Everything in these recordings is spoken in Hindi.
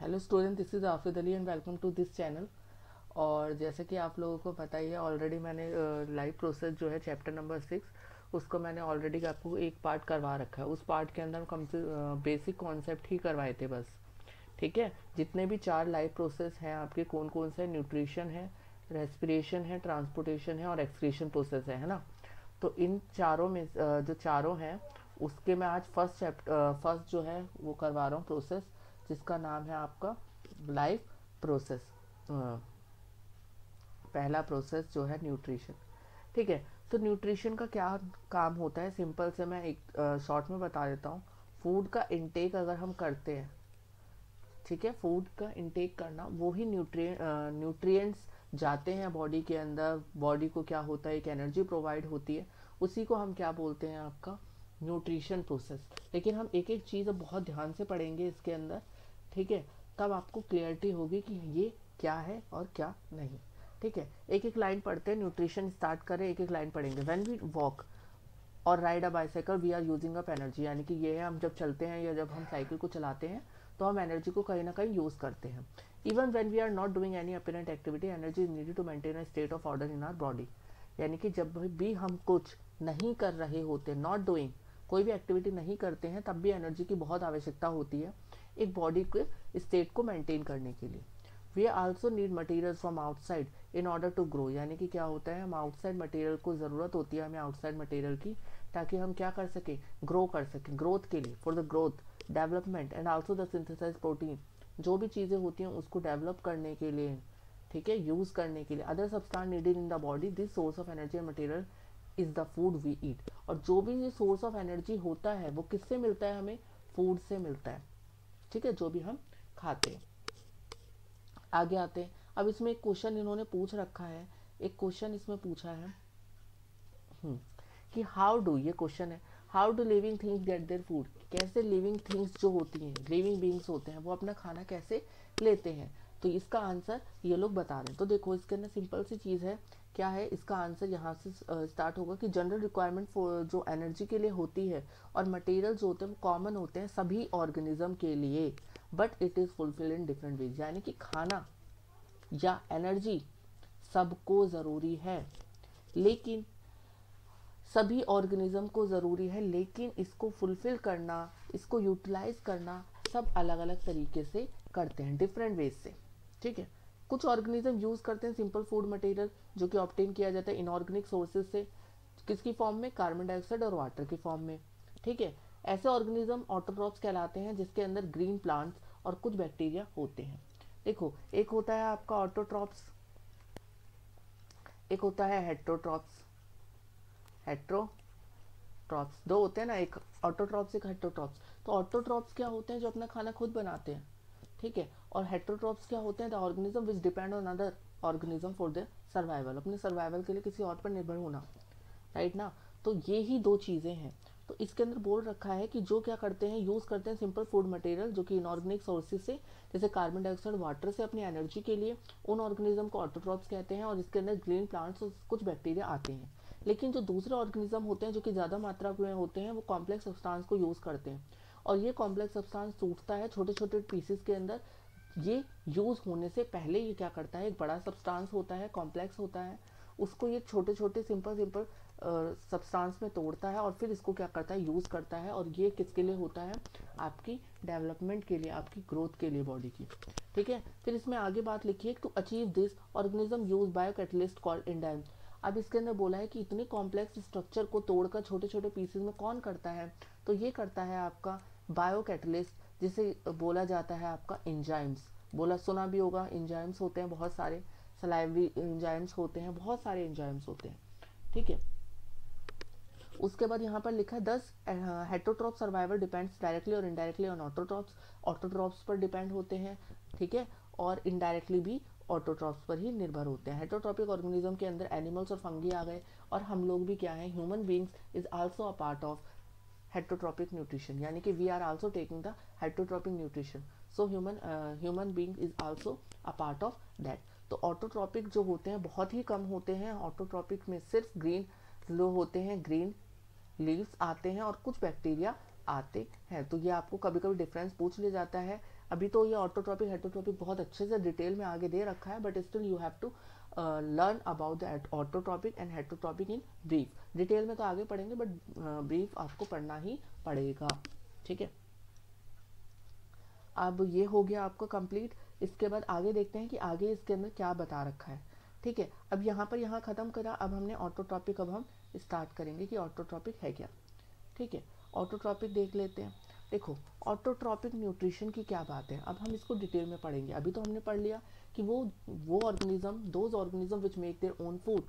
Hello student, this is Afid Ali and welcome to this channel. और जैसे कि आप लोगों को पता ही है, ऑलरेडी मैंने लाइव प्रोसेस जो है चैप्टर नंबर 6 उसको मैंने ऑलरेडी आपको एक पार्ट करवा रखा है। उस पार्ट के अंदर कम से बेसिक कॉन्सेप्ट ही करवाए थे बस। ठीक है, जितने भी 4 लाइव प्रोसेस हैं आपके कौन कौन से, न्यूट्रिशन है, रेस्पिरेशन है, ट्रांसपोर्टेशन है और एक्सक्रीशन प्रोसेस है ना। तो इन चारों में जो चारों हैं उसके मैं आज फर्स्ट जो है वो करवा रहा हूँ प्रोसेस, जिसका नाम है आपका लाइफ प्रोसेस। पहला प्रोसेस जो है न्यूट्रिशन। ठीक है, तो न्यूट्रिशन का क्या काम होता है, सिंपल से मैं एक शॉर्ट में बता देता हूँ। फूड का इनटेक अगर हम करते हैं, ठीक है, फूड का इनटेक करना, वो ही न्यूट्रिएंट्स जाते हैं बॉडी के अंदर, बॉडी को क्या होता है, एक एनर्जी प्रोवाइड होती है, उसी को हम क्या बोलते हैं, आपका न्यूट्रिशन प्रोसेस। लेकिन हम एक एक चीज़ अब बहुत ध्यान से पढ़ेंगे इसके अंदर, ठीक है, तब आपको क्लियरिटी होगी कि ये क्या है और क्या नहीं। ठीक है, एक एक लाइन पढ़ते हैं, न्यूट्रिशन स्टार्ट करें, एक एक लाइन पढ़ेंगे। व्हेन वी वॉक और ride a bicycle we are using up energy, यानी कि ये है, हम जब चलते हैं या जब हम साइकिल को चलाते हैं तो हम एनर्जी को कहीं ना कहीं यूज़ करते हैं। Even when we are not doing any apparent activity, energy is needed to maintain a state of order in our body. यानी कि जब भी हम कुछ नहीं कर रहे होते, नॉट डूइंग, कोई भी एक्टिविटी नहीं करते हैं, तब भी एनर्जी की बहुत आवश्यकता होती है एक बॉडी के स्टेट को मेंटेन करने के लिए। We also need materials from outside in order to grow, यानी कि क्या होता है, हम आउटसाइड मटेरियल को ज़रूरत होती है हमें आउटसाइड मटेरियल की, ताकि हम क्या कर सकें, ग्रो कर सकें, ग्रोथ के लिए, for the growth, development and also the synthesise protein, जो भी चीज़ें होती हैं उसको डेवलप करने के लिए, ठीक है, यूज़ करने के लिए। Other substance needed in the body, this source of energy and material is the food we eat. और जो भी ये सोर्स ऑफ एनर्जी होता है वो किससे मिलता है, हमें फूड से मिलता है। ठीक है, जो भी हम खाते हैं। आगे आते हैं, अब इसमें एक क्वेश्चन इन्होंने पूछ रखा है, एक क्वेश्चन इसमें पूछा है कि हाउ डू, ये क्वेश्चन है, how do living things get their food, कैसे लिविंग थिंग्स जो होती हैं, लिविंग बींग्स होते हैं, वो अपना खाना कैसे लेते हैं। तो इसका आंसर ये लोग बता रहे हैं। तो देखो इसके अंदर सिंपल सी चीज़ है, क्या है इसका आंसर, यहाँ से स्टार्ट होगा कि जनरल रिक्वायरमेंट जो एनर्जी के लिए होती है और मटेरियल जो होते हैं वो कॉमन होते हैं सभी ऑर्गेनिज्म के लिए, but it is fulfil in different ways. यानी कि खाना या एनर्जी सबको ज़रूरी है, लेकिन सभी ऑर्गेनिज्म को ज़रूरी है, लेकिन इसको फुलफिल करना, इसको यूटिलाइज करना सब अलग अलग तरीके से करते हैं, डिफरेंट वेज से। ठीक है, कुछ ऑर्गेनिज्म यूज़ करते हैं सिंपल फूड मटेरियल जो कि ऑब्टेन किया जाता है इनऑर्गेनिक सोर्सेज से, किसकी फॉर्म में, कार्बन डाइऑक्साइड और वाटर की फॉर्म में। ठीक है, ऐसे ऑर्गेनिज्म ऑटोट्रॉप्स कहलाते हैं जिसके अंदर ग्रीन प्लांट्स और कुछ बैक्टीरिया होते हैं। देखो, एक होता है आपका ऑटोट्रॉप्स, एक होता है हेट्रोट्रॉप्स। हेट्रोट्रॉप्स दो होते हैं ना, एक ऑटोट्रॉप्स एक हेट्रोट्रॉप्स। तो ऑटोट्रॉप्स क्या होते हैं, जो अपना खाना खुद बनाते हैं, ठीक है, और हेट्रोट्रॉप्स क्या होते हैं, the organism which depend on other organism for their survival, अपने सर्वाइवल के लिए किसी और पर निर्भर होना, राइट ना। तो ये ही दो चीज़ें हैं। तो इसके अंदर बोल रखा है कि जो क्या करते हैं, यूज़ करते हैं सिंपल फूड मटेरियल जो कि इनऑर्गेनिक सोर्सेज से, जैसे कार्बन डाइऑक्साइड, वाटर से अपनी एनर्जी के लिए, उन ऑर्गेनिज्म को ऑटोट्रॉप्स कहते हैं, और इसके अंदर ग्रीन प्लांट्स और कुछ बैक्टीरिया आते हैं। लेकिन जो दूसरे ऑर्गेनिज्म होते हैं जो कि ज़्यादा मात्रा में होते हैं, वो कॉम्प्लेक्स सब्सटेंस को यूज़ करते हैं, और ये कॉम्प्लेक्स सब्सटेंस टूटता है छोटे छोटे पीसेस के अंदर। ये यूज़ होने से पहले ये क्या करता है, एक बड़ा सब्सटेंस होता है, कॉम्प्लेक्स होता है, उसको ये छोटे छोटे सिंपल सिंपल सब्सटेंस में तोड़ता है और फिर इसको क्या करता है, यूज़ करता है। और ये किसके लिए होता है, आपकी डेवलपमेंट के लिए, आपकी ग्रोथ के लिए बॉडी की। ठीक है, फिर इसमें आगे बात लिखी है, to achieve this organism use biocatalyst called enzyme. अब इसके अंदर बोला है कि इतने कॉम्प्लेक्स स्ट्रक्चर को तोड़कर छोटे छोटे पीसेस में कौन करता है, तो ये करता है आपका बायो कैटलिस्ट, जिसे बोला जाता है आपका एंजाइम्स। बोला सुना भी होगा, एंजाइम्स होते हैं बहुत सारे, सलाइवरी एंजाइम्स होते हैं, बहुत सारे एंजाइम्स होते हैं। ठीक है, उसके बाद यहाँ पर लिखा है 10 हेटरोट्रॉप सर्वाइवल डिपेंड्स डायरेक्टली और इनडायरेक्टली ऑन ऑटोट्रॉप्स। ऑटोट्रॉप्स पर डिपेंड होते हैं, ठीक है, और इनडायरेक्टली भी ऑटोट्रॉप्स पर ही निर्भर होते हैं। हेटरोट्रॉपिक ऑर्गेनिज्म के अंदर एनिमल्स और फंगी आ गए, और हम लोग भी क्या है, human beings is also a part of heterotrophic nutrition, यानी कि we are also taking the heterotrophic nutrition, so human being is also a part of that. तो ऑटोट्रॉपिक जो होते हैं बहुत ही कम होते हैं, ऑटोट्रॉपिक में सिर्फ ग्रीन लो होते हैं, ग्रीन लीव्स आते हैं और कुछ बैक्टीरिया आते हैं। तो ये आपको कभी कभी डिफरेंस पूछ लिया जाता है, अभी तो ये ऑटोट्रॉपिक हेटरोट्रॉपिक बहुत अच्छे से डिटेल में आगे दे रखा है, but still you have to learn about the autotrophic and heterotrophic in brief. Detail में तो आगे पढ़ेंगे, बट ब्रीफ आपको पढ़ना ही पड़ेगा, ठीक है। अब ये हो गया आपका कंप्लीट। इसके बाद आगे देखते हैं कि आगे इसके अंदर क्या बता रखा है, ठीक है। अब यहाँ खत्म करा, अब हमने ऑटोट्रॉपिक, अब हम स्टार्ट करेंगे कि ऑटोट्रॉपिक है क्या, ठीक है। ऑटोट्रॉपिक देख लेते हैं। देखो, ऑटोट्रॉपिक न्यूट्रिशन की क्या बात है, अब हम इसको डिटेल में पढ़ेंगे। अभी तो हमने पढ़ लिया कि वो organism, those organism which make their own food,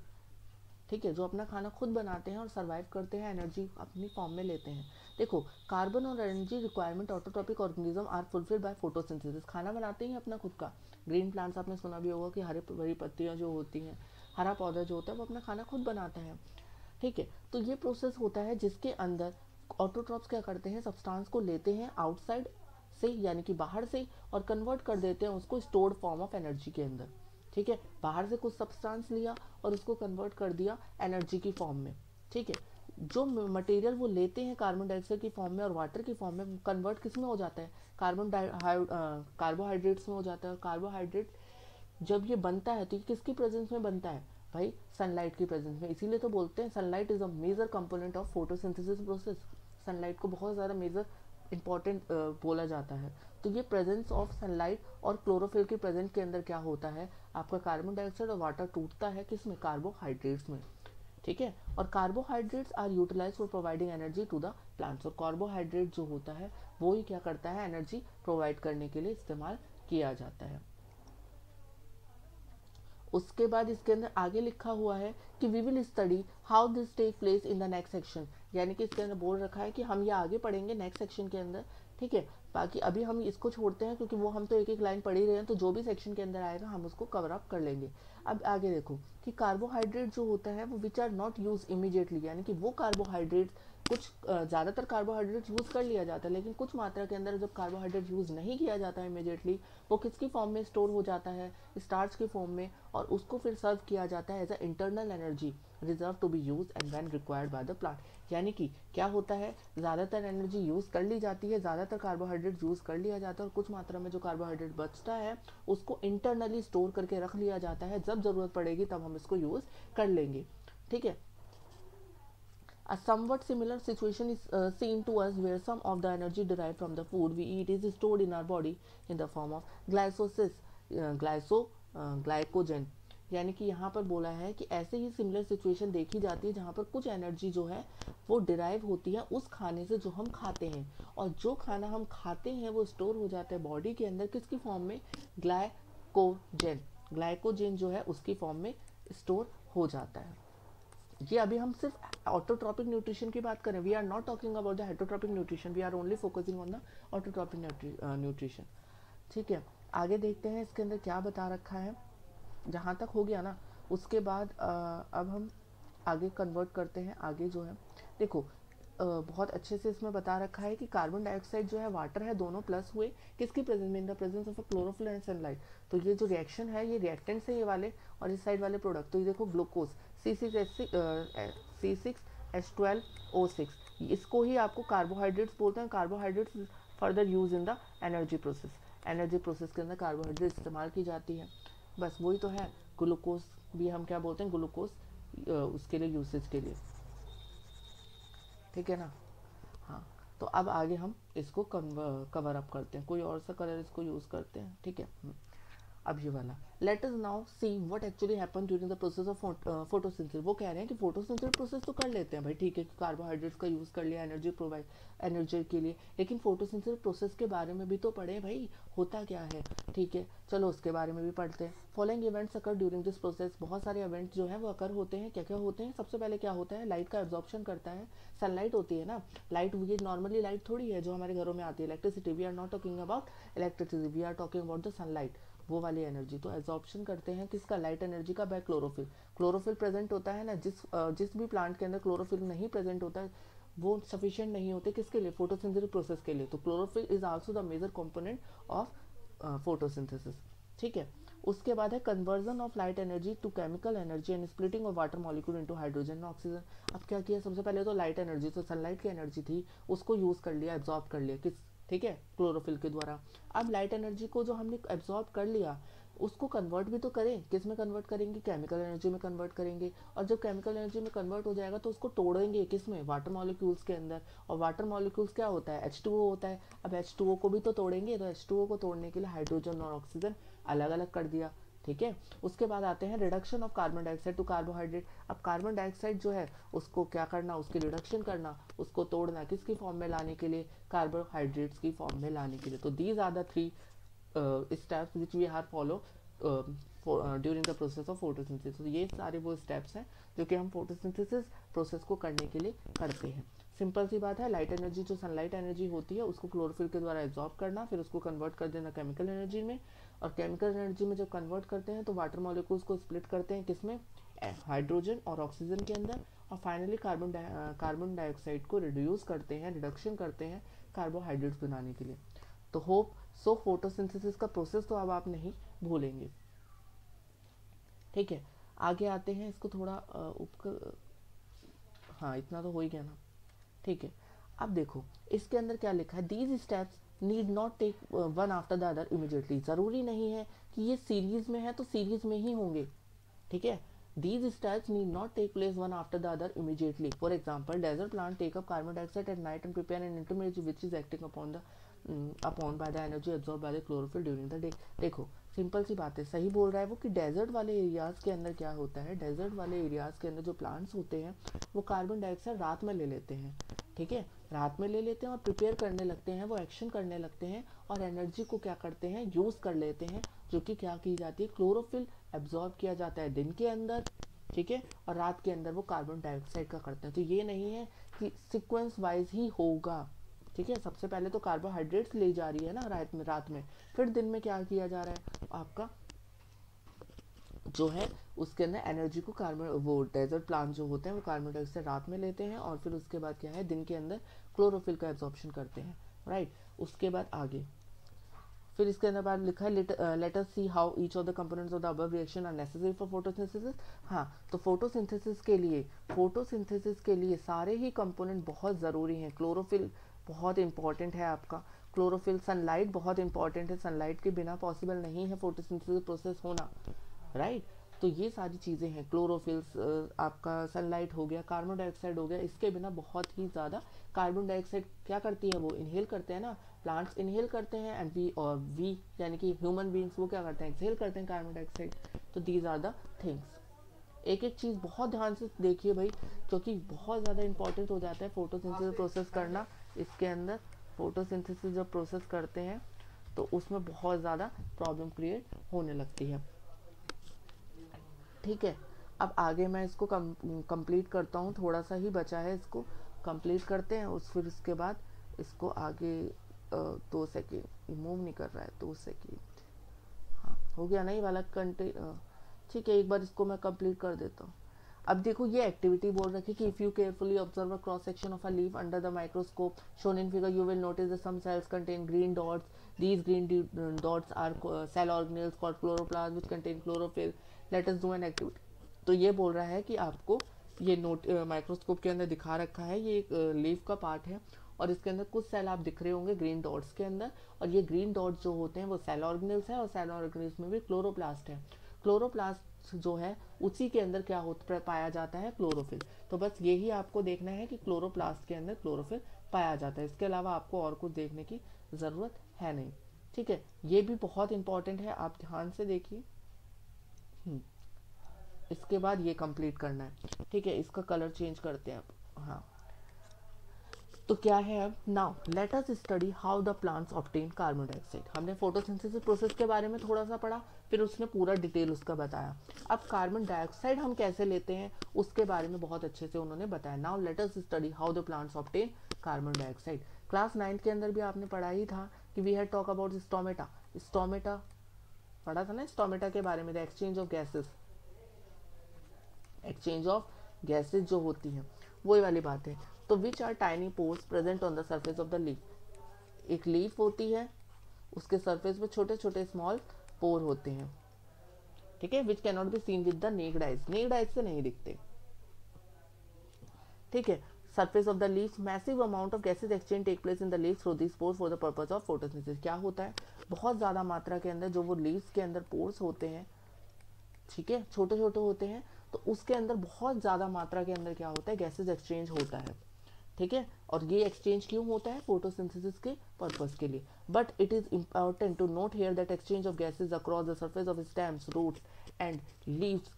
ठीक है, जो अपना खाना खुद बनाते हैं और सर्वाइव करते हैं, एनर्जी अपनी फॉर्म में लेते हैं। देखो, कार्बन और energy requirement autotrophic organism are fulfilled by photosynthesis. खाना बनाते ही अपना खुद का। ग्रीन प्लांट्स आपने सुना भी होगा कि हरे भरी पत्तियां जो होती हैं, हरा पौधा जो होता है वो अपना खाना खुद बनाता है, ठीक है। तो ये प्रोसेस होता है जिसके अंदर ऑटोट्रॉप्स क्या करते हैं, सब्सटेंस को लेते हैं आउटसाइड से, यानी कि बाहर से, और कन्वर्ट कर देते हैं उसको स्टोर्ड फॉर्म ऑफ एनर्जी के अंदर, ठीक है। बाहर से कुछ सब्सटेंस लिया और उसको कन्वर्ट कर दिया एनर्जी की फॉर्म में, ठीक है। जो मटेरियल वो लेते हैं कार्बन डाइऑक्साइड की फॉर्म में और वाटर की फॉर्म में, कन्वर्ट किस में हो जाता है, कार्बोहाइड्रेट्स में हो जाता है। और कार्बोहाइड्रेट जब ये बनता है तो ये किसकी प्रेजेंस में बनता है भाई, सनलाइट की प्रेजेंस में। इसीलिए तो बोलते हैं sunlight is a major component of photosynthesis process. Sunlight को बहुत ज़्यादा मेजर इंपॉर्टेंट बोला जाता है। तो ये प्रेजेंस ऑफ सनलाइट और क्लोरोफिल की प्रेजेंस के अंदर क्या होता है, आपका कार्बन डाइऑक्साइड और वाटर टूटता है किस में, कार्बोहाइड्रेट्स में, ठीक है। और carbohydrates are utilise for providing energy to the plants. और कार्बोहाइड्रेट जो होता है वो ही क्या करता है, एनर्जी प्रोवाइड करने के लिए इस्तेमाल किया जाता है। उसके बाद इसके अंदर आगे लिखा हुआ है कि we will study how this take place in the next section, यानी कि इसके अंदर बोल रखा है कि हम ये आगे पढ़ेंगे नेक्स्ट सेक्शन के अंदर, ठीक है। बाकी अभी हम इसको छोड़ते हैं क्योंकि वो हम तो एक एक लाइन पढ़ ही रहे हैं, तो जो भी सेक्शन के अंदर आएगा हम उसको कवर अप कर लेंगे। अब आगे देखो कि कार्बोहाइड्रेट जो होता है वो which are not use immediately, यानी कि वो कार्बोहाइड्रेट कुछ ज़्यादातर कार्बोहाइड्रेट यूज़ कर लिया जाता है, लेकिन कुछ मात्रा के अंदर जब कार्बोहाइड्रेट यूज़ नहीं किया जाता है इमीडिएटली, वो किसकी फॉर्म में स्टोर हो जाता है, स्टार्च की फॉर्म में, और उसको फिर सर्व किया जाता है as a internal energy reserve to be use and when required by the plant. यानी कि क्या होता है, ज़्यादातर एनर्जी यूज़ कर ली जाती है, ज़्यादातर कार्बोहाइड्रेट यूज़ कर लिया जाता है, और कुछ मात्रा में जो कार्बोहाइड्रेट बचता है उसको इंटरनली स्टोर करके रख लिया जाता है, जब ज़रूरत पड़ेगी तब हम इसको यूज़ कर लेंगे, ठीक है। A somewhat similar situation is seen to us where some of the energy derived from the food we eat is stored in our body in the form of glycolysis, glycogen। यानी कि यहाँ पर बोला है कि ऐसे ही सिमिलर सिचुएशन देखी जाती है जहाँ पर कुछ एनर्जी जो है वो डिराइव होती है उस खाने से जो हम खाते हैं, और जो खाना हम खाते हैं वो स्टोर हो जाता है बॉडी के अंदर किसकी फॉर्म में, ग्लाइकोजन। ग्लाइकोजन जो है उसकी फॉर्म में स्टोर हो जाता है। ये अभी हम सिर्फ ऑटोट्रॉपिक न्यूट्रिशन की बात करें, we are not talking about the heterotrophic nutrition, we are only focusing on the autotrophic nutrition, ठीक है। आगे देखते हैं इसके अंदर क्या बता रखा है। जहाँ तक हो गया ना, उसके बाद अब हम आगे कन्वर्ट करते हैं। आगे जो है देखो, बहुत अच्छे से इसमें बता रखा है कि कार्बन डाइऑक्साइड जो है वाटर है, दोनों प्लस हुए किसकी प्रेजेंस में, in the presence of a chlorophyll and sunlight. तो ये जो रिएक्शन है ये रिएक्टेंट्स है ये वाले, और इस साइड वाले प्रोडक्ट। तो ये देखो ग्लूकोज C6H12O6, इसको ही आपको कार्बोहाइड्रेट्स बोलते हैं। Carbohydrates further use in the energy process. Energy process के अंदर कार्बोहाइड्रेट इस्तेमाल की जाती है, बस वही तो है। ग्लूकोज भी हम क्या बोलते हैं, ग्लूकोज उसके लिए यूसेज के लिए, ठीक है ना। हाँ, तो अब आगे हम इसको कवर अप करते हैं, कोई और सा कलर इसको यूज़ करते हैं, ठीक है। अब ये वाला, let us now see what actually happen during the process of photosynthesis. वो कह रहे हैं कि फोटोसिंथेसिस प्रोसेस तो कर लेते हैं भाई, ठीक है, कार्बोहाइड्रेट्स का यूज़ कर लिया एनर्जी प्रोवाइड एनर्जी के लिए, लेकिन फोटोसिंथेसिस प्रोसेस के बारे में भी तो पढ़े भाई, होता क्या है, ठीक है। चलो उसके बारे में भी पढ़ते हैं। Following events occur during this process, बहुत सारे इवेंट्स जो है वो अकर होते हैं। क्या क्या होते हैं, सबसे पहले क्या होता है, लाइट का एब्जॉर्प्शन करता है। सनलाइट होती है ना, लाइट, ये नॉर्मली लाइट थोड़ी है जो हमारे घरों में आती है, electricity. We are not talking about electricity, we are talking about the sunlight, वो वाली एनर्जी। तो एब्जॉर्प्शन करते हैं किसका, लाइट एनर्जी का, बाय क्लोरोफिल। क्लोरोफिल प्रेजेंट होता है ना, जिस भी प्लांट के अंदर क्लोरोफिल नहीं प्रेजेंट होता है वो सफिशिएंट नहीं होते किसके लिए, फोटोसिंथेसिस प्रोसेस के लिए। तो chlorophyll is also the major component of photosynthesis, ठीक है। उसके बाद है conversion of light energy to chemical energy and splitting of water molecule into hydrogen and oxygen. अब क्या किया, सबसे पहले तो लाइट एनर्जी, तो सनलाइट की एनर्जी थी, उसको यूज कर लिया, एब्जॉर्ब कर लिया किस ठीक है, क्लोरोफिल के द्वारा। अब लाइट एनर्जी को जो हमने एब्जॉर्ब कर लिया उसको कन्वर्ट भी तो करें, किस में कन्वर्ट करेंगे, केमिकल एनर्जी में कन्वर्ट करेंगे। और जब केमिकल एनर्जी में कन्वर्ट हो जाएगा तो उसको तोड़ेंगे किस में, वाटर मॉलिक्यूल्स के अंदर। और वाटर मॉलिक्यूल्स क्या होता है, H2O होता है। अब H2O को भी तो तोड़ेंगे, तो H2O को तोड़ने के लिए हाइड्रोजन और ऑक्सीजन अलग अलग कर दिया, ठीक है। उसके बाद आते हैं reduction of carbon dioxide to carbohydrate. अब कार्बन डाइऑक्साइड जो है उसको क्या करना, उसकी रिडक्शन करना, उसको तोड़ना, किसकी फॉर्म में लाने के लिए, कार्बोहाइड्रेट्स की फॉर्म में लाने के लिए। तो these are the 3 steps which we are follow during the process of photosynthesis. ये सारे वो स्टेप्स हैं जो कि हम फोटोसिंथेसिस प्रोसेस को करने के लिए करते हैं। सिंपल सी बात है, लाइट एनर्जी जो सनलाइट एनर्जी होती है उसको क्लोरोफिल के द्वारा एब्जॉर्ब करना, फिर उसको कन्वर्ट कर देना केमिकल एनर्जी में। और केमिकल एनर्जी में जब कन्वर्ट करते हैं तो वाटर मॉलिक्यूल्स को स्प्लिट करते हैं किसमें, हाइड्रोजन और ऑक्सीजन के अंदर। और फाइनली कार्बन डाइऑक्साइड को रिड्यूस करते हैं, रिडक्शन करते हैं कार्बोहाइड्रेट्स बनाने के लिए। तो होप सो फोटोसिंथेसिस का प्रोसेस तो अब आप नहीं भूलेंगे, ठीक है। आगे आते हैं, इसको थोड़ा हाँ इतना तो हो ही गया ना, ठीक है। अब देखो इसके अंदर क्या लिखा है, these steps need not take one after the other immediately. जरूरी नहीं है कि ये सीरीज में है तो सीरीज में ही होंगे, ठीक है। These steps need not take place one after the other immediately. For example, desert plant take up carbon dioxide at night and prepare an intermediate which is acting upon by the energy absorbed by the chlorophyll during the day. देखो सिंपल सी बात है, सही बोल रहा है वो कि डेजर्ट वाले एरियाज के अंदर क्या होता है, डेजर्ट वाले एरियाज के अंदर जो प्लांट्स होते हैं वो कार्बन डाइऑक्साइड रात में ले लेते हैं, ठीक है। रात में ले लेते हैं और प्रिपेयर करने लगते हैं, वो एक्शन करने लगते हैं और एनर्जी को क्या करते हैं, यूज कर लेते हैं, जो कि क्या की जाती है, क्लोरोफिल एब्जॉर्ब किया जाता है दिन के अंदर, ठीक है। और रात के अंदर वो कार्बन डाइऑक्साइड का करते हैं। तो ये नहीं है कि सीक्वेंस वाइज ही होगा, ठीक है। सबसे पहले तो कार्बोहाइड्रेट्स ले जा रही है ना रात में, फिर दिन में क्या किया जा रहा है आपका जो है उसके अंदर एनर्जी को कार्बन, वो डेजर्ट प्लांट जो होते हैं वो कार्बन डाइऑक्साइड रात में लेते हैं और फिर उसके बाद क्या है, दिन के अंदर क्लोरोफिल का एब्जॉर्प्शन करते हैं, राइट। उसके बाद आगे फिर इसके अंदर बाद लिखा है let us see how each of the components of the above reaction are necessary for photosynthesis. हाँ, तो फोटोसिंथेसिस के लिए सारे ही कंपोनेंट बहुत ज़रूरी हैं। क्लोरोफिल बहुत इंपॉर्टेंट है आपका, क्लोरोफिल, सनलाइट बहुत इंपॉर्टेंट है, सनलाइट के बिना पॉसिबल नहीं है फोटोसिंथेसिस प्रोसेस होना, राइट। तो ये सारी चीज़ें हैं, क्लोरोफिल्स, आपका सनलाइट हो गया, कार्बन डाइऑक्साइड हो गया, इसके बिना बहुत ही ज़्यादा। कार्बन डाइऑक्साइड क्या करती है, वो इनहेल करते हैं ना, प्लांट्स इनहेल करते हैं, एंड वी यानी कि ह्यूमन बींग्स वो क्या करते हैं, एक्सहेल करते हैं कार्बन डाइऑक्साइड। तो दीज आर द थिंग्स। एक एक चीज़ बहुत ध्यान से देखिए भाई, क्योंकि बहुत ज़्यादा इंपॉर्टेंट हो जाता है फोटोसिंथेसिस प्रोसेस करना। इसके अंदर फोटोसिंथेसिस जब प्रोसेस करते हैं तो उसमें बहुत ज़्यादा प्रॉब्लम क्रिएट होने लगती है, ठीक है। अब आगे मैं इसको कंप्लीट करता हूँ, थोड़ा सा ही बचा है, इसको कंप्लीट करते हैं। फिर उसके बाद इसको आगे 2 सेकेंड मूव नहीं कर रहा है, 2 सेकेंड, हाँ हो गया नहीं वाला कंटेंट, ठीक है। एक बार इसको मैं कंप्लीट कर देता हूँ। अब देखो ये एक्टिविटी बोल रखी कि if you carefully observe a cross section of a leaf under the microscope shown in figure, you will notice that some cells contain green dots. These green dots are cell organelles called chloroplasts which contain chlorophyll. Let us do an activity. तो ये बोल रहा है कि आपको ये माइक्रोस्कोप के अंदर दिखा रखा है, ये एक लीफ का पार्ट है और इसके अंदर कुछ सेल आप दिख रहे होंगे ग्रीन डॉट्स के अंदर, और ये ग्रीन डॉट्स जो होते हैं वो सेल ऑर्गेनेल्स है, और सेल ऑर्गेनेल्स में भी क्लोरोप्लास्ट है। क्लोरोप्लास्ट जो है उसी के अंदर क्या होता पाया जाता है, क्लोरोफिल। तो बस यही आपको देखना है कि क्लोरोप्लास्ट के अंदर क्लोरोफिल पाया जाता है, इसके अलावा आपको और कुछ देखने की ज़रूरत है नहीं, ठीक है। ये भी बहुत इंपॉर्टेंट है, आप ध्यान से देखिए। इसके बाद ये कंप्लीट करना है, ठीक है। इसका कलर चेंज करते हैं अब, हाँ। तो क्या है अब, now let us study how the plants obtain carbon dioxide. हमने फोटोसिंथेसिस प्रोसेस के बारे में थोड़ा सा पढ़ा, फिर उसने पूरा डिटेल उसका बताया। अब कार्बन डाइऑक्साइड हम कैसे लेते हैं उसके बारे में बहुत अच्छे से उन्होंने बताया। Now let us study how the plants obtain carbon dioxide. Class 9 के अंदर भी आपने पढ़ा ही था कि we had talk about stomata. Stomata पढ़ा था ना, स्टोमेटा के बारे में, the exchange of gases, exchange of gases जो होती हैं वही वाली बात है। तो which are tiny pores present on the surface of the leaf. एक लीफ होती है, उसके सरफेस पे छोटे छोटे स्मॉल पोर होते हैं, ठीक है, which can not be seen with the necked eyes, necked eyes से नहीं दिखते, ठीक है। surface of the leaves, massive amount of gases exchange take place in the leaves through these pores for the purpose of photosynthesis। क्या होता है, बहुत ज़्यादा मात्रा के अंदर जो वो लीव्स के अंदर पोर्स होते हैं, ठीक है, छोटे छोटे होते हैं, तो उसके अंदर बहुत ज़्यादा मात्रा के अंदर क्या होता है, गैसेज एक्सचेंज होता है, ठीक है। और ये एक्सचेंज क्यों होता है, फोटोसिंथेसिस के पर्पस के लिए। But it is important to note here that exchange of gases across the surface of stems, roots and leaves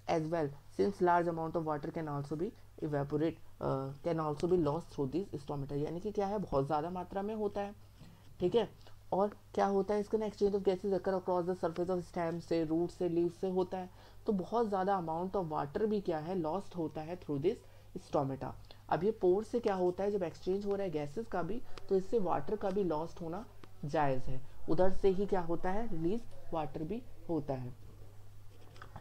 as well, since large amount of water can also be evaporate can also be lost through these stomata। यानी कि क्या है, बहुत ज़्यादा मात्रा में होता है, ठीक है। और क्या होता है, इसका ना exchange of gases occur across the surface of stem से, रूट से, लीव से होता है, तो बहुत ज़्यादा अमाउंट ऑफ वाटर भी क्या है, लॉस्ट होता है थ्रू दिस स्टोमेटा। अब ये पोर से क्या होता है, जब एक्सचेंज हो रहा है गैसेज का भी, तो इससे वाटर का भी लॉस्ट होना जायज़ है, उधर से ही क्या होता है, रिलीज वाटर भी होता है।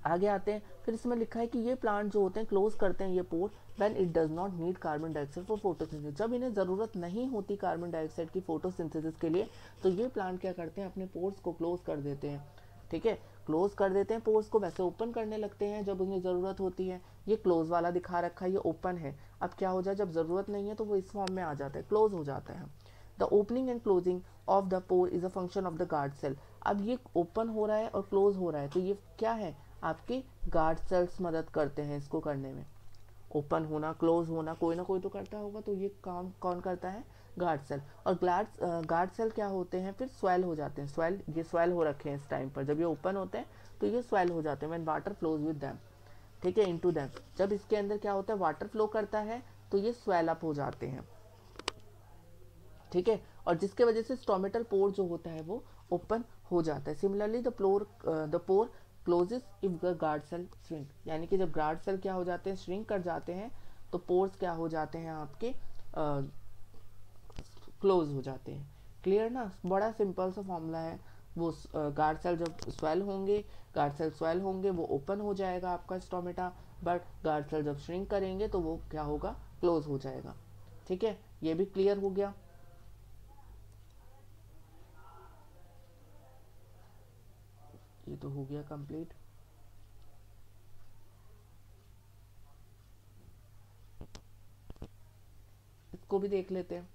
आगे आते हैं, फिर इसमें लिखा है कि ये प्लांट जो होते हैं क्लोज करते हैं ये pore when it does not need carbon dioxide for photosynthesis. जब इन्हें ज़रूरत नहीं होती कार्बन डाइऑक्साइड की फोटोसिंथेसिस के लिए, तो ये प्लांट क्या करते हैं, अपने पोर्स को क्लोज कर देते हैं, ठीक है, क्लोज कर देते हैं पोर्स को, वैसे ओपन करने लगते हैं जब उन्हें ज़रूरत होती है। ये क्लोज वाला दिखा रखा है, ये ओपन है। अब क्या हो जाए, जब ज़रूरत नहीं है तो वो इस फॉर्म में आ जाता है, क्लोज हो जाता है। The opening and closing of the pore is a function of the guard cell. अब ये ओपन हो रहा है और क्लोज हो रहा है, तो ये क्या है, आपके गार्ड सेल्स मदद करते हैं इसको करने में। ओपन होना, क्लोज होना, कोई ना कोई तो करता होगा, तो ये काम कौन करता है, गार्ड सेल। और गार्ड सेल क्या होते हैं, फिर स्वेल हो जाते हैं। स्वेल, ये स्वेल हो रखे हैं इस टाइम पर, जब ये ओपन होते हैं तो ये स्वेल हो जाते हैं when water flows with them, ठीक है, इनटू देम। जब इसके अंदर क्या होता है, वाटर फ्लो करता है, तो ये स्वेल अप हो जाते हैं, ठीक है, और जिसके वजह से स्टोमेटल पोर जो होता है वो ओपन हो जाता है। Similarly the pore closes if the guard cell shrink. यानी कि जब गार्ड सेल क्या हो जाते हैं, श्रिंक कर जाते हैं, तो पोर्स क्या हो जाते हैं आपके, क्लोज हो जाते हैं। क्लियर ना, बड़ा सिंपल सा फॉर्मूला है। वो गार्ड सेल जब स्वेल होंगे, गार्ड सेल स्वेल होंगे, वो ओपन हो जाएगा आपका स्टोमेटा, बट गार्ड सेल जब श्रिंक करेंगे तो वो क्या होगा, क्लोज हो जाएगा, ठीक है। ये भी क्लियर हो गया। ये तो हो गया कंप्लीट। इसको भी देख लेते हैं।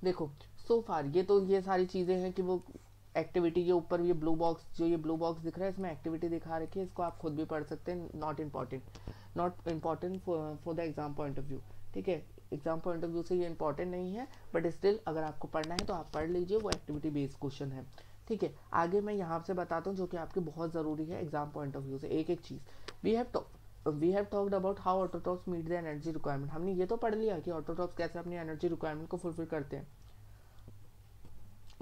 देखो, सो फार ये सारी चीजें हैं कि वो एक्टिविटी के ऊपर, ये ब्लू बॉक्स, जो ये ब्लू बॉक्स दिख रहा है, इसमें एक्टिविटी दिखा रखी है, इसको आप खुद भी पढ़ सकते हैं। Not important for the exam point of view, ठीक है। एग्जाम पॉइंट ऑफ व्यू से ये इंपॉर्टेंट नहीं है, बट स्टिल अगर आपको पढ़ना है तो आप पढ़ लीजिए, वो एक्टिविटी बेस्ड क्वेश्चन है, ठीक है। आगे मैं यहाँ से बताता हूँ जो कि आपके बहुत ज़रूरी है एग्जाम पॉइंट ऑफ व्यू से, एक एक चीज़। We have talked about how autotrophs meet the energy requirement. हमने ये तो पढ़ लिया कि ऑटोट्रॉप्स कैसे अपनी एनर्जी रिक्वायरमेंट को फुलफिल करते हैं,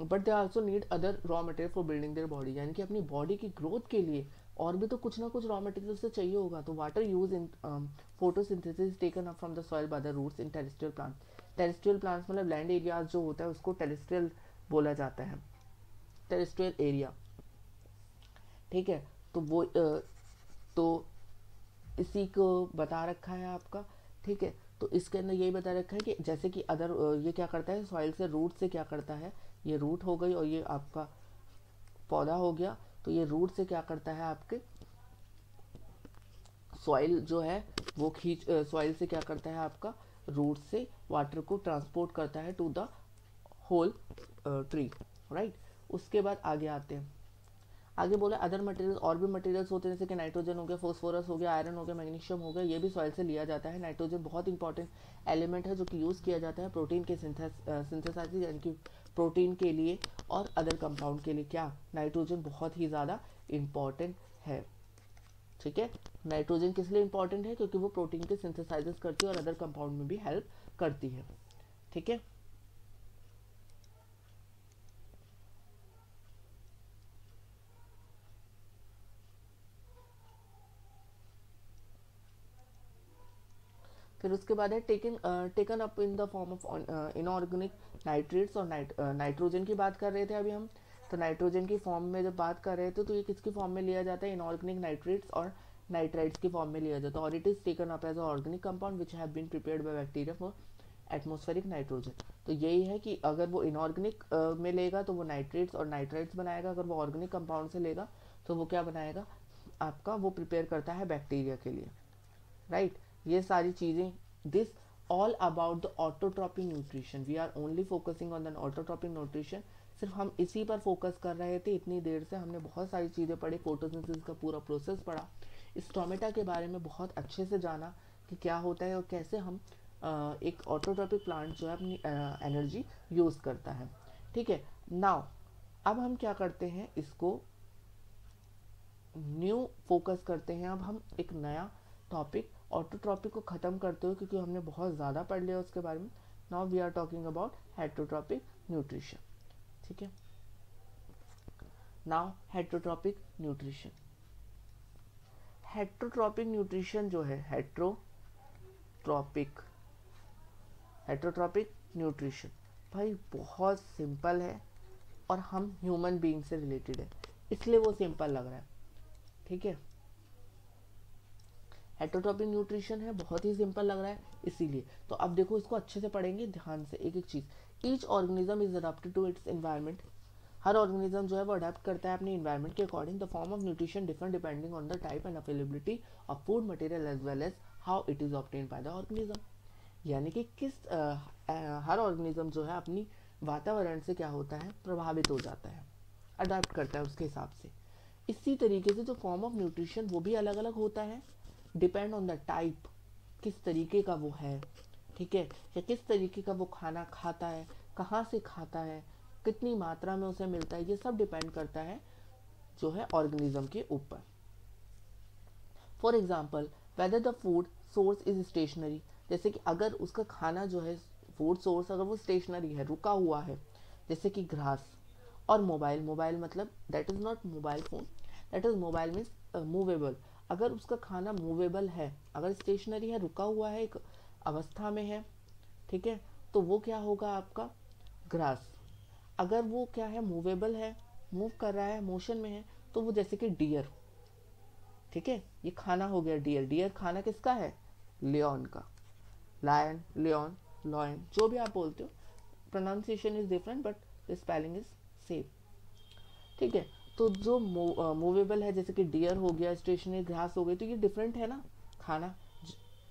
but they also need other raw material for building their body. यानी कि अपनी बॉडी की ग्रोथ के लिए और भी तो कुछ ना कुछ रॉ मटेरियल से चाहिए होगा। तो water use in photosynthesis taken up from the soil by the roots in terrestrial plants. Terrestrial plants मतलब लैंड एरियाज जो होता है उसको टेरेस्ट्रियल बोला जाता है, टेरेस्ट्रियल एरिया, ठीक है। तो वो तो इसी को बता रखा है आपका, ठीक है। तो इसके अंदर यही बता रखा है कि जैसे कि अदर ये क्या करता है, सॉइल से, रूट से क्या करता है, ये रूट हो गई और ये आपका पौधा हो गया, तो ये रूट से क्या करता है, आपके सॉइल जो है वो सॉइल से क्या करता है, आपका रूट से वाटर को ट्रांसपोर्ट करता है to the whole tree, right. उसके बाद आगे आते हैं, आगे बोला अदर मटेरियल, और भी मटेरियल्स होते हैं जैसे कि नाइट्रोजन हो गया, फोस्फोरस हो गया, आयरन हो गया, मैग्नीशियम हो गया, ये भी सॉइल से लिया जाता है। नाइट्रोजन बहुत इंपॉर्टेंट एलिमेंट है जो कि यूज़ किया जाता है प्रोटीन के सिंथेसाइज, यानी कि प्रोटीन के लिए और अदर कंपाउंड के लिए क्या, नाइट्रोजन बहुत ही ज़्यादा इम्पॉर्टेंट है, ठीक है। नाइट्रोजन किस लिए इम्पॉर्टेंट है, क्योंकि वो प्रोटीन के सिंथेसाइज करती है और अदर कंपाउंड में भी हेल्प करती है, ठीक है। फिर उसके बाद है taken up in the form of inorganic nitrates और नाइट्रोजन की बात कर रहे थे अभी हम। तो नाइट्रोजन की फॉर्म में जब बात कर रहे थे तो ये किसकी फॉर्म में लिया जाता है, इनऑर्गेनिक नाइट्रेट्स और नाइट्राइट्स की फॉर्म में लिया जाता है। और it is taken up as organic compound which have been prepared by bacteria for atmospheric nitrogen. तो यही है कि अगर वो इनऑर्गेनिक में लेगा तो वो नाइट्रेट्स और नाइट्राइट्स बनाएगा, अगर वो ऑर्गेनिक कंपाउंड से लेगा तो वो क्या बनाएगा, आपका वो प्रिपेयर करता है बैक्टीरिया के लिए, राइट। ये सारी चीज़ें, this all about the autotrophic nutrition, we are only focusing on the autotrophic nutrition. सिर्फ हम इसी पर फोकस कर रहे थे इतनी देर से। हमने बहुत सारी चीज़ें पढ़ी, फोटोसिंथेसिस का पूरा प्रोसेस पढ़ा, स्टोमेटा के बारे में बहुत अच्छे से जाना कि क्या होता है और कैसे हम एक ऑटोट्रॉपिक प्लांट जो है अपनी एनर्जी यूज़ करता है। ठीक है, नाउ अब हम क्या करते हैं, इसको न्यू फोकस करते हैं। अब हम एक नया टॉपिक ऑटोट्रॉपिक को ख़त्म करते हो क्योंकि हमने बहुत ज़्यादा पढ़ लिया उसके बारे में। Now we are talking about heterotrophic nutrition. ठीक है, now heterotrophic nutrition. Heterotrophic nutrition जो है, हेटरोट्रॉपिक न्यूट्रिशन भाई बहुत सिंपल है और हम ह्यूमन बीइंग से रिलेटेड है, इसलिए वो सिंपल लग रहा है। ठीक है, हेटरोट्रॉपिक न्यूट्रिशन है, बहुत ही सिंपल लग रहा है इसीलिए। तो अब देखो इसको अच्छे से पढ़ेंगे ध्यान से, एक एक चीज। Each organism is adapted to its environment. हर ऑर्गेनिज्म जो है वो अडेप्ट करता है अपने एनवायरनमेंट के according. The form of nutrition different depending on the type and availability of food material as well as how it is obtained by the organism. यानी कि हर ऑर्गेनिज्म जो है अपनी वातावरण से क्या होता है, प्रभावित हो जाता है, अडेप्ट करता है उसके हिसाब से। इसी तरीके से जो फॉर्म ऑफ न्यूट्रिशन वो भी अलग अलग होता है, डिपेंड ऑन द टाइप, किस तरीके का वो है। ठीक है, या किस तरीके का वो खाना खाता है, कहाँ से खाता है, कितनी मात्रा में उसे मिलता है, ये सब डिपेंड करता है जो है ऑर्गेनिज्म के ऊपर। For example, whether the food source is stationary, जैसे कि अगर उसका खाना जो है, फूड सोर्स अगर वो स्टेशनरी है, रुका हुआ है, जैसे कि घास। और मोबाइल, मोबाइल मतलब that is not mobile phone, that is mobile means movable. अगर उसका खाना मूवेबल है, अगर स्टेशनरी है, रुका हुआ है, एक अवस्था में है, ठीक है, तो वो क्या होगा आपका ग्रास। अगर वो क्या है, मूवेबल है, मूव कर रहा है, मोशन में है, तो वो जैसे कि डियर। ठीक है, ये खाना हो गया डियर। डियर खाना किसका है, लियोन का। लायन, लियोन, लॉयन, जो भी आप बोलते हो, pronunciation is different but spelling is same. ठीक है, तो जो मूवेबल है जैसे कि डियर हो गया, स्टेशनरी घास हो गई, तो ये डिफरेंट है ना खाना।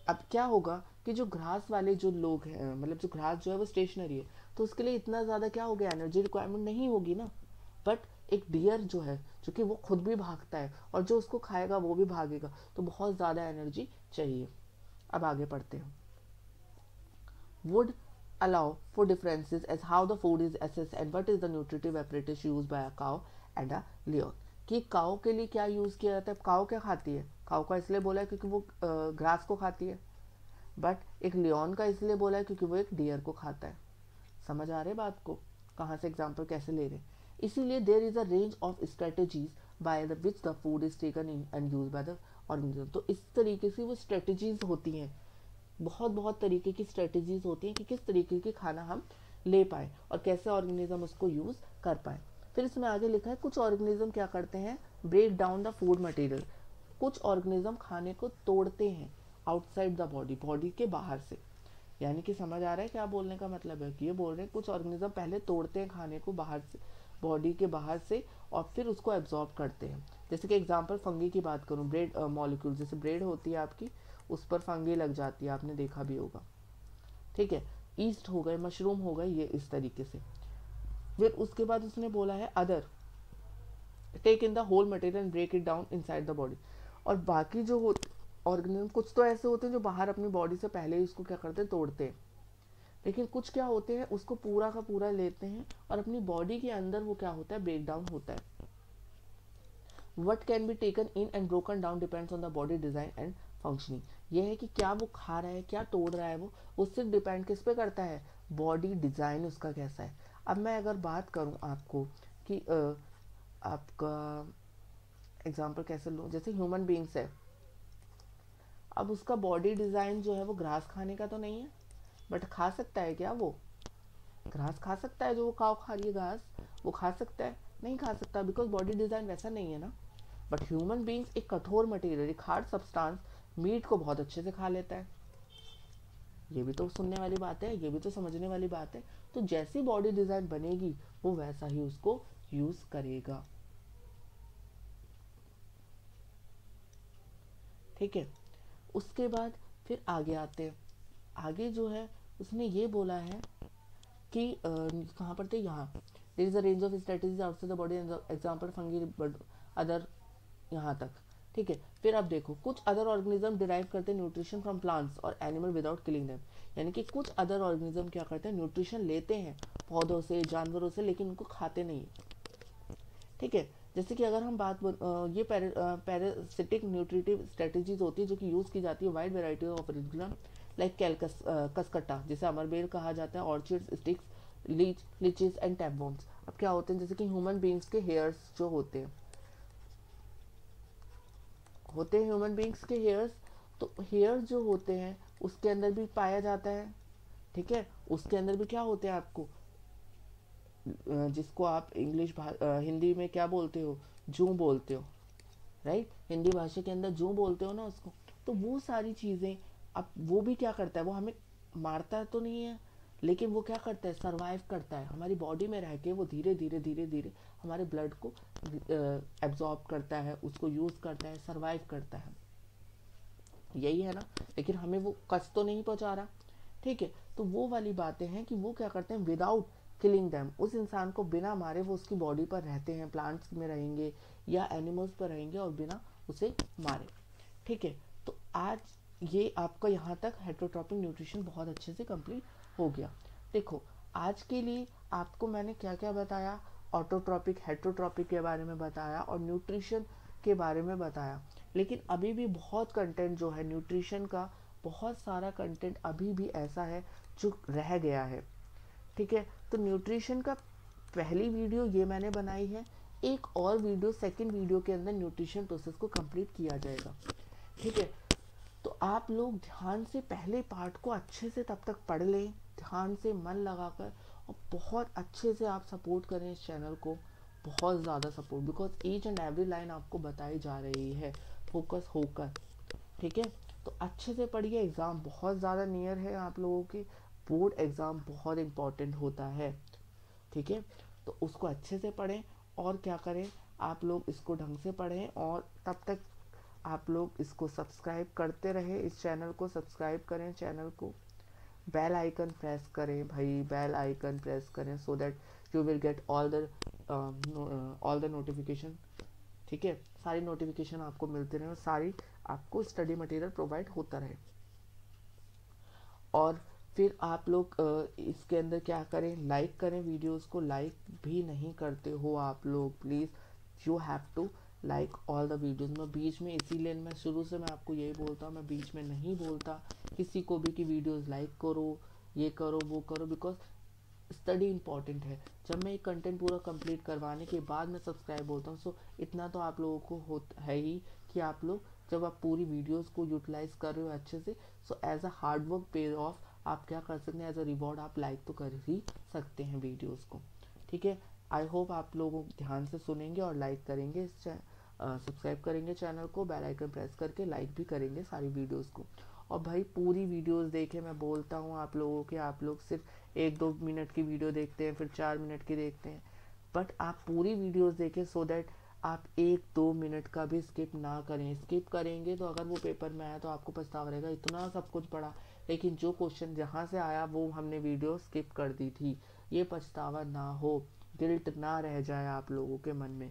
अब क्या होगा कि जो घास वाले जो लोग हैं, मतलब जो घास जो है वो स्टेशनरी है, तो उसके लिए इतना ज़्यादा क्या हो गया, एनर्जी रिक्वायरमेंट नहीं होगी ना। बट एक डियर जो है, जो कि वो खुद भी भागता है और जो उसको खाएगा वो भी भागेगा, तो बहुत ज़्यादा एनर्जी चाहिए। अब आगे पढ़ते हैं। Would allow for differences as how the food is assessed and what is the nutritive apparatus used by a cow and a lion। कि काऊ के लिए क्या यूज़ किया जाता है, काऊ क्या खाती है, काऊ का इसलिए बोला है क्योंकि वो घास को खाती है, बट एक लियोन का इसलिए बोला है क्योंकि वो एक डियर को खाता है। समझ आ रहे बात को, कहाँ से एग्जाम्पल कैसे ले रहे हैं। इसीलिए there is a range of strategies by the which the food is taken in and use by the organism. तो इस तरीके से वो स्ट्रेटेजीज होती हैं, बहुत बहुत तरीके की स्ट्रेटेजीज होती हैं कि किस तरीके की खाना हम ले पाए और कैसे ऑर्गेनिज्म उसको यूज कर पाए। फिर इसमें आगे लिखा है कुछ ऑर्गेनिज्म क्या करते हैं, break down the food material. कुछ ऑर्गेनिज्म खाने को तोड़ते हैं आउटसाइड द बॉडी, बॉडी के बाहर से। यानी कि समझ आ रहा है क्या बोलने का मतलब है, कि ये बोल रहे हैं कुछ ऑर्गेनिज्म पहले तोड़ते हैं खाने को बाहर से, बॉडी के बाहर से, और फिर उसको एब्जॉर्ब करते हैं। जैसे कि एग्जांपल फंगी की बात करूं, ब्रेड मॉलिक्यूल, जैसे ब्रेड होती है आपकी, उस पर फंगी लग जाती है, आपने देखा भी होगा। ठीक है, ईस्ट हो गए, मशरूम हो गए, ये इस तरीके से। फिर उसके बाद उसने बोला है other take in the whole material and break it down inside the body. और बाकी जो ऑर्गेनिज्म, कुछ तो ऐसे होते हैं जो बाहर अपनी बॉडी से पहले ही उसको क्या करते हैं, तोड़ते हैं। लेकिन कुछ क्या होते हैं, उसको पूरा का पूरा लेते हैं और अपनी बॉडी के अंदर वो क्या होता है, ब्रेक डाउन होता है। What can be taken in and broken down depends on the body design and functioning. ये है कि क्या वो खा रहा है, क्या तोड़ रहा है, वो सिर्फ डिपेंड किस पे करता है, बॉडी डिजाइन उसका कैसा है। अब मैं अगर बात करूं आपको कि आपका एग्जाम्पल कैसे लूँ, जैसे ह्यूमन बींग्स है, अब उसका बॉडी डिजाइन जो है वो घास खाने का तो नहीं है, बट खा सकता है क्या, वो घास खा सकता है, जो वो काव खा रही है घास, वो खा सकता है, नहीं खा सकता, बिकॉज बॉडी डिजाइन वैसा नहीं है ना। बट ह्यूमन बींग्स एक कठोर मटेरियल, एक हार्ड सब्सटेंस, मीट को बहुत अच्छे से खा लेता है। ये भी तो सुनने वाली बात है, ये भी तो समझने वाली बात है। तो जैसी बॉडी डिजाइन बनेगी वो वैसा ही उसको यूज करेगा। ठीक है, उसके बाद फिर आगे आते हैं। आगे जो है उसने ये बोला है कि कहाँ पर थे, यहाँ there is a range of strategies outside the body example fungi other, यहाँ तक। ठीक है, फिर अब देखो कुछ अदर ऑर्गेनिज्म डिराइव करते हैं न्यूट्रिशन फ्रॉम प्लांट्स और एनिमल विदाउट किलिंग देम। यानी कि कुछ अदर ऑर्गेनिज्म क्या करते हैं, न्यूट्रिशन लेते हैं पौधों से, जानवरों से, लेकिन उनको खाते नहीं है। ठीक है, जैसे कि अगर हम ये पैरासिटिक न्यूट्रिटिव स्ट्रेटजीज होती है जो कि यूज की जाती है wide variety of organism like कैलकस कसकट्टा, जिसे अमरबेल कहा जाता है, orchids, ticks, leeches and tapeworms. अब क्या होते हैं, जैसे कि ह्यूमन बींग्स के हेयर्स जो होते हैं ह्यूमन बींग्स के हेयर्स, तो हेयर जो होते हैं उसके अंदर भी पाया जाता है। ठीक है, उसके अंदर भी क्या होते हैं आपको, जिसको आप हिंदी में क्या बोलते हो, जू बोलते हो, राइट, हिंदी भाषा के अंदर जू बोलते हो ना उसको। तो वो सारी चीज़ें, अब वो भी क्या करता है, वो हमें मारता तो नहीं है, लेकिन वो क्या करता है, सरवाइव करता है हमारी बॉडी में रह के। वो धीरे धीरे धीरे धीरे हमारे ब्लड को एब्जॉर्ब करता है, उसको यूज़ करता है, सरवाइव करता है, यही है ना। लेकिन हमें वो कष्ट तो नहीं पहुंचा रहा। ठीक है, तो वो वाली बातें हैं कि वो क्या करते हैं, विदाउट किलिंग दैम, उस इंसान को बिना मारे वो उसकी बॉडी पर रहते हैं, प्लांट्स में रहेंगे या एनिमल्स पर रहेंगे और बिना उसे मारे। ठीक है, तो आज ये आपका यहाँ तक हेटरोट्रॉपिक न्यूट्रिशन बहुत अच्छे से कंप्लीट हो गया। देखो, आज के लिए आपको मैंने क्या क्या बताया, ऑटोट्रॉपिक हेटरोट्रॉपिक के बारे में बताया और न्यूट्रिशन के बारे में बताया। लेकिन अभी भी बहुत कंटेंट जो है न्यूट्रिशन का, बहुत सारा कंटेंट अभी भी ऐसा है जो रह गया है। ठीक है, तो न्यूट्रिशन का पहली वीडियो ये मैंने बनाई है, एक और वीडियो सेकंड वीडियो के अंदर न्यूट्रिशन प्रोसेस को कंप्लीट किया जाएगा। ठीक है, तो आप लोग ध्यान से पहले पार्ट को अच्छे से तब तक पढ़ लें, ध्यान से मन लगाकर, और बहुत अच्छे से आप सपोर्ट करें इस चैनल को, बहुत ज़्यादा support, because each and every line आपको बताई जा रही है फोकस होकर। ठीक है, तो अच्छे से पढ़िए, एग्ज़ाम बहुत ज़्यादा नियर है आप लोगों के, बोर्ड एग्ज़ाम बहुत इम्पॉर्टेंट होता है। ठीक है, तो उसको अच्छे से पढ़ें, और क्या करें, आप लोग इसको ढंग से पढ़ें, और तब तक आप लोग इसको सब्सक्राइब करते रहें, इस चैनल को सब्सक्राइब करें, चैनल को बेल आइकन प्रेस करें भाई, बेल आइकन प्रेस करें, so that you will get all the notification. ठीक है, सारी नोटिफिकेशन आपको मिलते रहे और सारी आपको स्टडी मटेरियल प्रोवाइड होता रहे। और फिर आप लोग इसके अंदर क्या करें, लाइक करें वीडियोस को, लाइक भी नहीं करते हो आप लोग, please you have to like all the videos. मैं बीच में, इसीलिए मैं शुरू से मैं आपको यही बोलता हूँ, मैं बीच में नहीं बोलता किसी को भी कि वीडियोस लाइक करो, ये करो, वो करो, बिकॉज स्टडी इंपॉर्टेंट है। जब मैं एक कंटेंट पूरा कंप्लीट करवाने के बाद मैं सब्सक्राइब बोलता हूँ, सो इतना तो आप लोगों को होता है ही कि आप लोग जब आप पूरी वीडियोस को यूटिलाइज कर रहे हो अच्छे से, so as a hard work pay off आप क्या कर सकते हैं, एज अ रिवॉर्ड आप लाइक तो कर ही सकते हैं वीडियोस को। ठीक है, आई होप आप लोग ध्यान से सुनेंगे और लाइक करेंगे, सब्सक्राइब करेंगे चैनल को, बेल आइकन प्रेस करके लाइक भी करेंगे सारी वीडियोस को। और भाई पूरी वीडियोस देखें, मैं बोलता हूँ आप लोगों के, आप लोग सिर्फ 1-2 मिनट की वीडियो देखते हैं, फिर 4 मिनट की देखते हैं, बट आप पूरी वीडियोस देखें, सो दैट आप 1-2 मिनट का भी स्किप ना करें। स्किप करेंगे तो अगर वो पेपर में आया तो आपको पछतावा रहेगा, इतना सब कुछ पढ़ा लेकिन जो क्वेश्चन जहाँ से आया वो हमने वीडियो स्किप कर दी थी, ये पछतावा ना हो, गिल्ट ना रह जाए आप लोगों के मन में।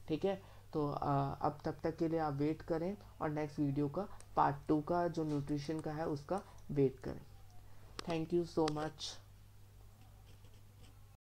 ठीक है, तो अब तब तक के लिए आप वेट करें और नेक्स्ट वीडियो का पार्ट 2 का जो न्यूट्रिशन का है उसका वेट करें। Thank you so much.